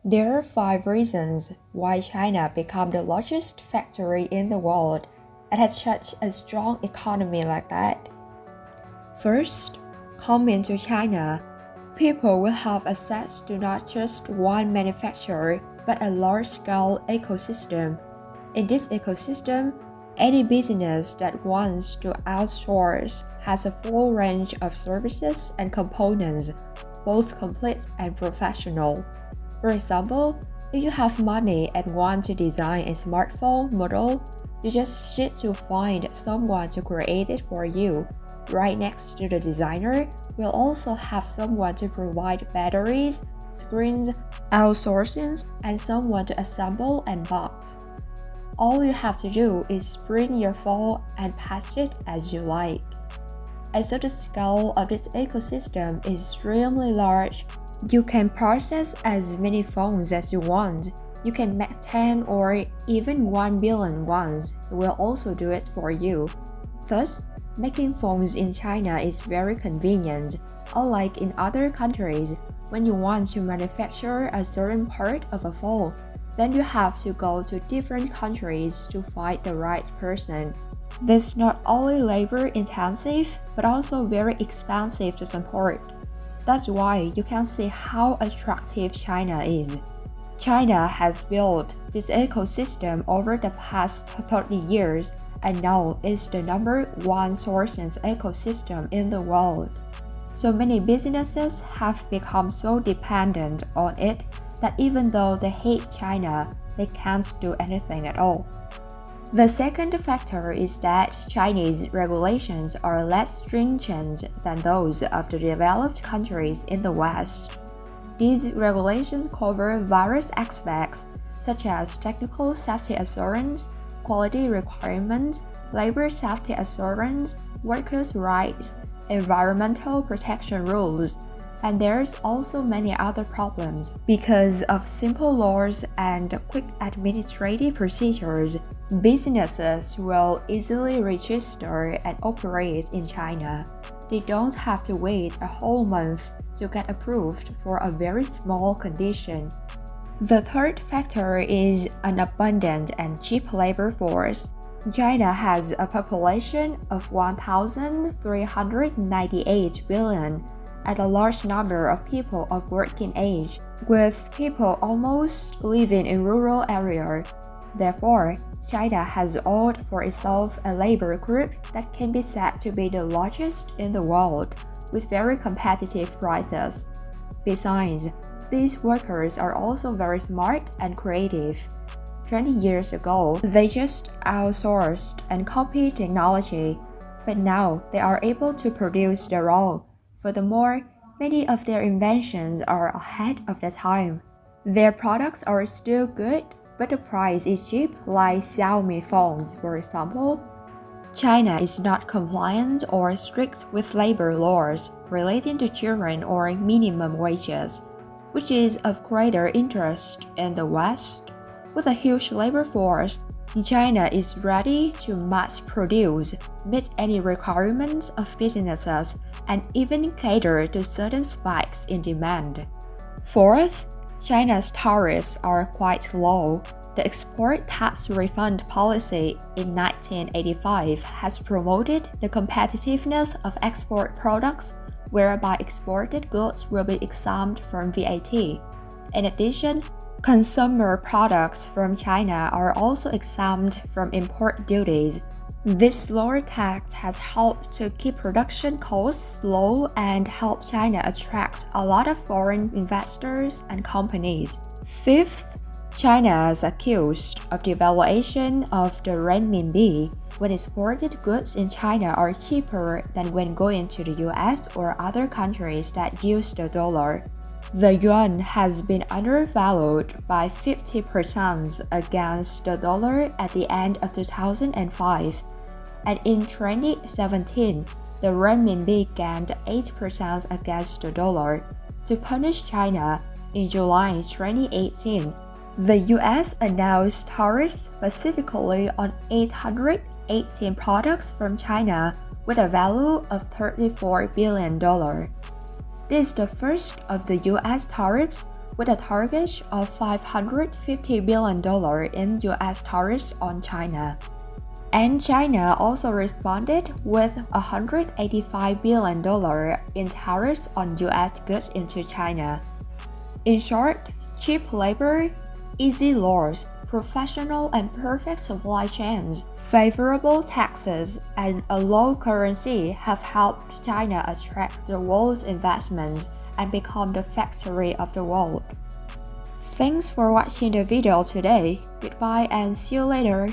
There are 5 reasons why China became the largest factory in the world and had such a strong economy like that. First, coming to China, people will have access to not just one manufacturer but a large-scale ecosystem. In this ecosystem, any business that wants to outsource has a full range of services and components, both complete and professional. For example, if you have money and want to design a smartphone model, you just need to find someone to create it for you. Right next to the designer, we'll also have someone to provide batteries, screens, outsourcing, and someone to assemble and box. All you have to do is print your phone and pass it as you like. And so the scale of this ecosystem is extremely large. You can process as many phones as you want. You can make 10 or even 1 billion ones. It will also do it for you. Thus, making phones in China is very convenient. Unlike in other countries, when you want to manufacture a certain part of a phone, then you have to go to different countries to find the right person. This is not only labor intensive, but also very expensive to support. That's why you can see how attractive China is. China has built this ecosystem over the past 30 years and now is the #1 sourcing ecosystem in the world. So many businesses have become so dependent on it that even though they hate China, they can't do anything at all. The second factor is that Chinese regulations are less stringent than those of the developed countries in the West. These regulations cover various aspects such as technical safety assurance, quality requirements, labor safety assurance, workers' rights, environmental protection rules, and there's also many other problems. Because of simple laws and quick administrative procedures, businesses will easily register and operate in China. They don't have to wait a whole month to get approved for a very small condition. The third factor is an abundant and cheap labor force. China has a population of 1,398 billion and a large number of people of working age, with people almost living in rural areas. Therefore, China has earned for itself a labor group that can be said to be the largest in the world, with very competitive prices. Besides, these workers are also very smart and creative. 20 years ago, they just outsourced and copied technology, but now they are able to produce their own. Furthermore, many of their inventions are ahead of their time. Their products are still good, but the price is cheap, like Xiaomi phones, for example. China is not compliant or strict with labor laws relating to children or minimum wages, which is of greater interest in the West. With a huge labor force, China is ready to mass produce, meet any requirements of businesses, and even cater to certain spikes in demand. Fourth, China's tariffs are quite low. The export tax refund policy in 1985 has promoted the competitiveness of export products, whereby exported goods will be exempt from VAT. In addition, consumer products from China are also exempt from import duties. This lower tax has helped to keep production costs low and help China attract a lot of foreign investors and companies. Fifth, China is accused of devaluation of the renminbi when exported goods in China are cheaper than when going to the US or other countries that use the dollar. The yuan has been undervalued by 50% against the dollar at the end of 2005, and in 2017, the renminbi gained 8% against the dollar. To punish China, in July 2018, the US announced tariffs specifically on 818 products from China with a value of $34 billion. This is the first of the US tariffs with a target of $550 billion in US tariffs on China. And China also responded with $185 billion in tariffs on US goods into China. In short, cheap labor, easy laws, professional and perfect supply chains, favorable taxes, and a low currency have helped China attract the world's investment and become the factory of the world. Thanks for watching the video today. Goodbye and see you later.